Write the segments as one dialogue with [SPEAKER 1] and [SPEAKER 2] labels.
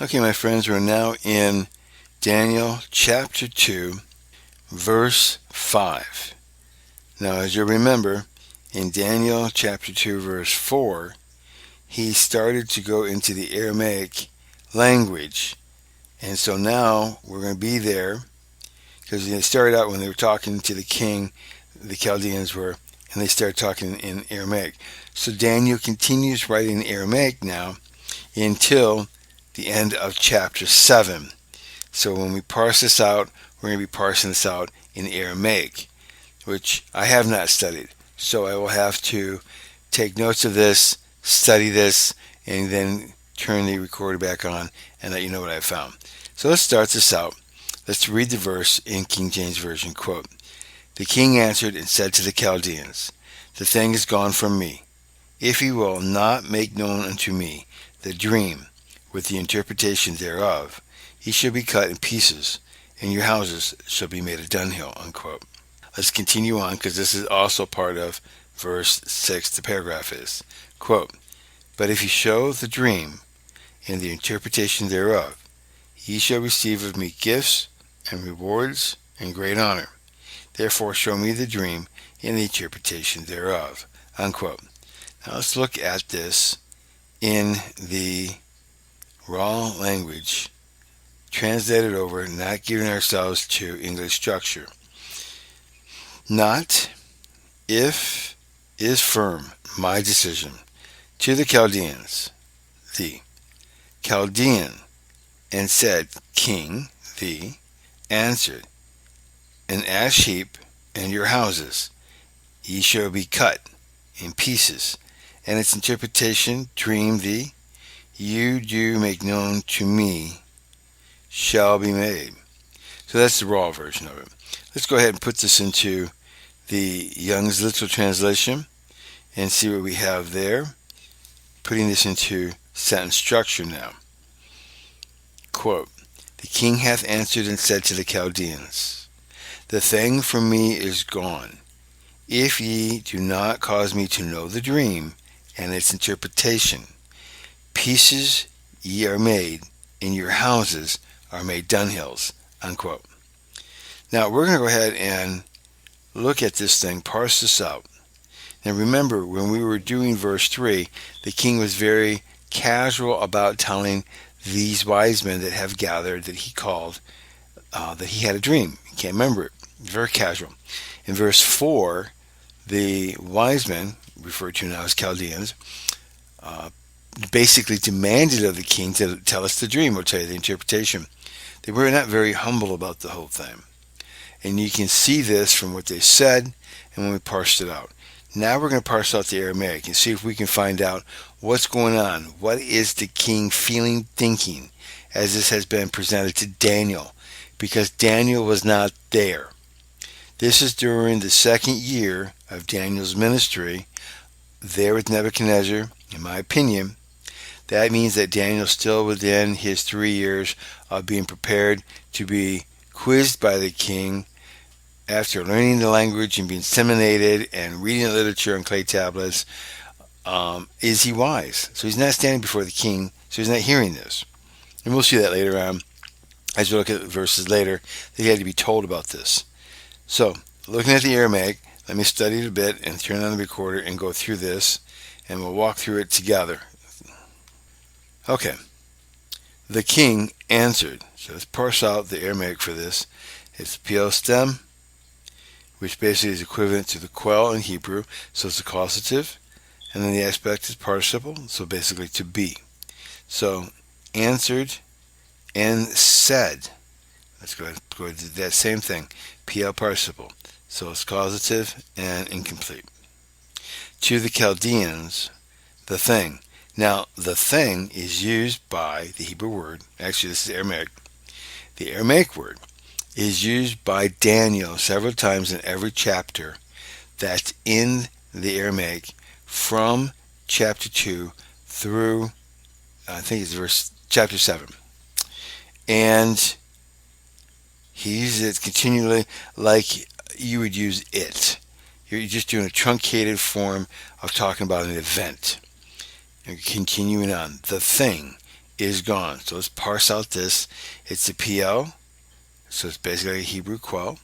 [SPEAKER 1] Okay, my friends, we're now in Daniel chapter 2, verse 5. Now, as you remember, in Daniel chapter 2, verse 4, he started to go into the Aramaic language. And so now we're going to be there because it started out when they were talking to the king, the Chaldeans were, and they started talking in Aramaic. So Daniel continues writing in Aramaic now until the end of chapter 7. So when we parse this out, we're going to be parsing this out in Aramaic, which I have not studied. So I will have to take notes of this, study this, and then turn the recorder back on and let you know what I found. So let's start this out. Let's read the verse in King James Version. Quote, "The king answered and said to the Chaldeans, The thing is gone from me. If ye will not make known unto me the dream with the interpretation thereof, ye shall be cut in pieces, and your houses shall be made a dunghill." Unquote. Let's continue on because this is also part of verse 6, the paragraph is. Quote, "But if ye show the dream and the interpretation thereof, ye shall receive of me gifts and rewards and great honor. Therefore show me the dream and the interpretation thereof." Unquote. Now let's look at this in the raw language, translated over, not giving ourselves to English structure. Not if is firm, my decision. To the Chaldeans, the Chaldean, and said, King, the answered, an ash heap and your houses, ye shall be cut in pieces, and its interpretation, dream thee, you do make known to me, shall be made. So that's the raw version of it. Let's go ahead and put this into the Young's Literal Translation and see what we have there. Putting this into sentence structure now. Quote, "The king hath answered and said to the Chaldeans, The thing from me is gone. If ye do not cause me to know the dream and its interpretation, pieces ye are made, and your houses are made dunghills." Unquote. Now we're going to go ahead and look at this thing, parse this out. Now remember, when we were doing verse 3, the king was very casual about telling these wise men that have gathered that he called, that he had a dream. He can't remember it. Very casual. In verse 4, the wise men, referred to now as Chaldeans, basically demanded of the king to tell us the dream or tell you the interpretation. They were not very humble about the whole thing. And you can see this from what they said and when we parsed it out. Now we're going to parse out the Aramaic and see if we can find out what's going on. What is the king feeling, thinking, as this has been presented to Daniel? Because Daniel was not there. This is during the second year of Daniel's ministry there with Nebuchadnezzar, in my opinion. That means that Daniel's still within his 3 years of being prepared to be quizzed by the king after learning the language and being seminated and reading the literature on clay tablets. Is he wise? So he's not standing before the king, so he's not hearing this. And we'll see that later on as we look at the verses later, that he had to be told about this. So, looking at the Aramaic, let me study it a bit and turn on the recorder and go through this, and we'll walk through it together. Okay. The king answered. So let's parse out the Aramaic for this. It's piel stem, which basically is equivalent to the quell in Hebrew, so it's a causative. And then the aspect is participle, so basically to be. So, answered and said. Let's go ahead and go to that same thing. PL participle. So it's causative and incomplete. To the Chaldeans, the thing. Now, the thing is used by the Hebrew word. Actually, this is Aramaic. The Aramaic word is used by Daniel several times in every chapter that's in the Aramaic from chapter 2 through, I think it's chapter 7. And he uses it continually like you would use it. You're just doing a truncated form of talking about an event. And continuing on, the thing is gone. So let's parse out this. It's a PL, so it's basically a Hebrew quell,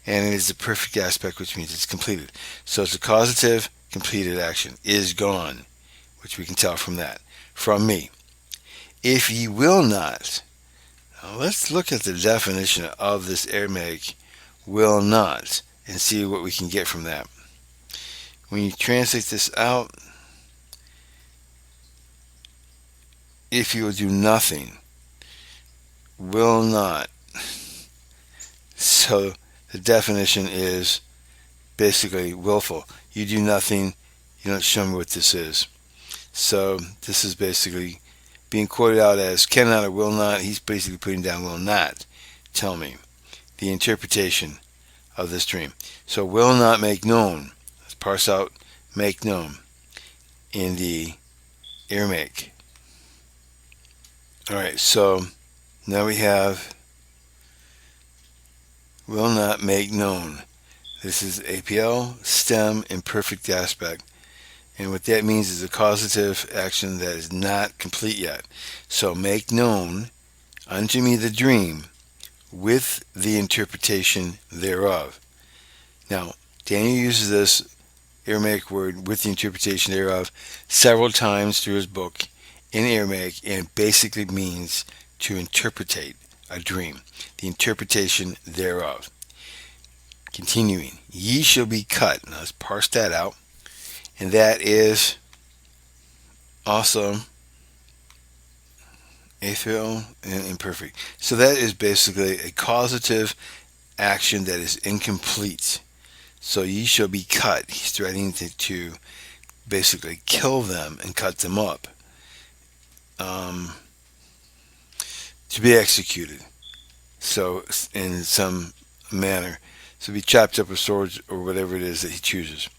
[SPEAKER 1] and it is the perfect aspect, which means it's completed. So it's a causative completed action, is gone, which we can tell from that. From me. If ye will not. Now let's look at the definition of this Aramaic will not and see what we can get from that. When you translate this out, if you will do nothing, will not. So the definition is basically willful. You do nothing, you don't show me what this is. So this is basically being quoted out as cannot or will not. He's basically putting down will not tell me the interpretation of this dream. So will not make known. Let's parse out make known in the Aramaic. Alright, so now we have will not make known. This is APL, stem, imperfect aspect. And what that means is a causative action that is not complete yet. So make known unto me the dream with the interpretation thereof. Now, Daniel uses this Aramaic word with the interpretation thereof several times through his book in Aramaic, and basically means to interpretate a dream, the interpretation thereof. Continuing, ye shall be cut. Now let's parse that out. And that is also aphel and imperfect. So that is basically a causative action that is incomplete. So ye shall be cut. He's threatening to basically kill them and cut them up. To be executed. So in some manner. So be chopped up with swords or whatever it is that he chooses.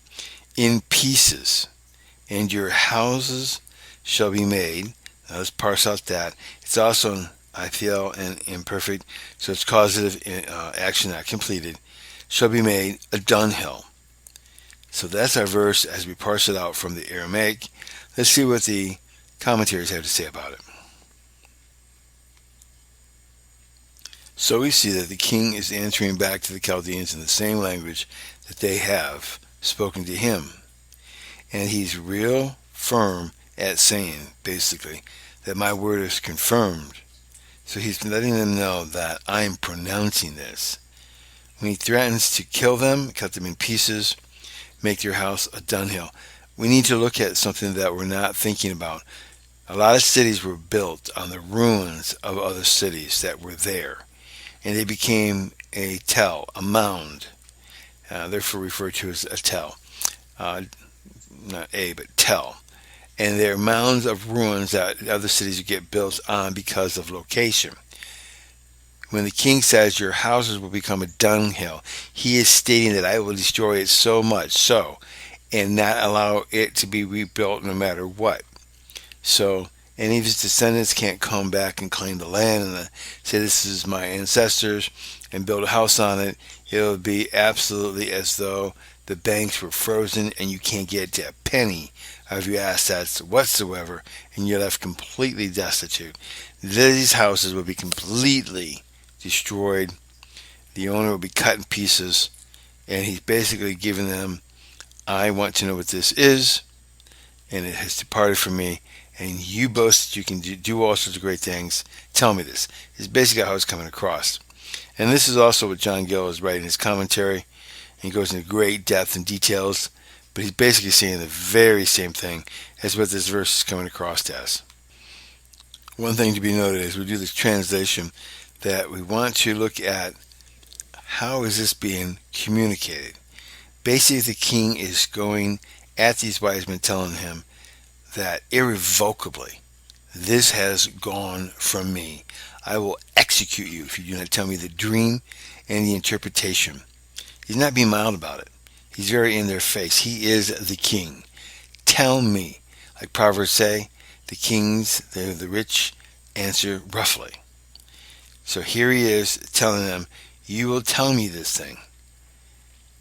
[SPEAKER 1] In pieces, and your houses shall be made. Now let's parse out that. It's also an IPL and imperfect, so it's causative action not completed. Shall be made a dunghill. So that's our verse as we parse it out from the Aramaic. Let's see what the commentaries have to say about it. So we see that the king is answering back to the Chaldeans in the same language that they have spoken to him. And he's real firm at saying, basically, that my word is confirmed. So he's letting them know that I'm pronouncing this. When he threatens to kill them, cut them in pieces, make their house a dunghill, we need to look at something that we're not thinking about. A lot of cities were built on the ruins of other cities that were there. And they became a tell, a mound. Therefore referred to as a tell. Not a, but tell. And they're mounds of ruins that other cities would get built on because of location. When the king says your houses will become a dunghill, he is stating that I will destroy it so much so, and not allow it to be rebuilt no matter what. So any of his descendants can't come back and claim the land and say this is my ancestors and build a house on it. It'll be absolutely as though the banks were frozen and you can't get to a penny of your assets whatsoever, and you're left completely destitute. These houses will be completely destroyed. The owner will be cut in pieces, and he's basically giving them, I want to know what this is, and it has departed from me. And you boast that you can do all sorts of great things. Tell me this. It's basically how it's coming across. And this is also what John Gill is writing in his commentary. And he goes into great depth and details. But he's basically saying the very same thing as what this verse is coming across as. One thing to be noted as we do this translation, that we want to look at how is this being communicated. Basically, the king is going at these wise men, telling him that irrevocably, this has gone from me. I will execute you if you do not tell me the dream and the interpretation. He's not being mild about it. He's very in their face. He is the king. Tell me. Like Proverbs say, the kings, they're the rich, answer roughly. So here he is telling them, you will tell me this thing,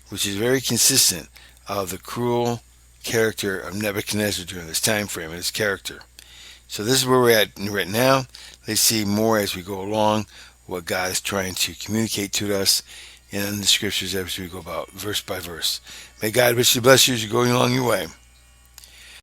[SPEAKER 1] which is very consistent of the cruel character of Nebuchadnezzar during this time frame and his character. So this is where we're at right now. Let's see more as we go along what God is trying to communicate to us in the scriptures as we go about verse by verse. May God richly bless you as you're going along your way.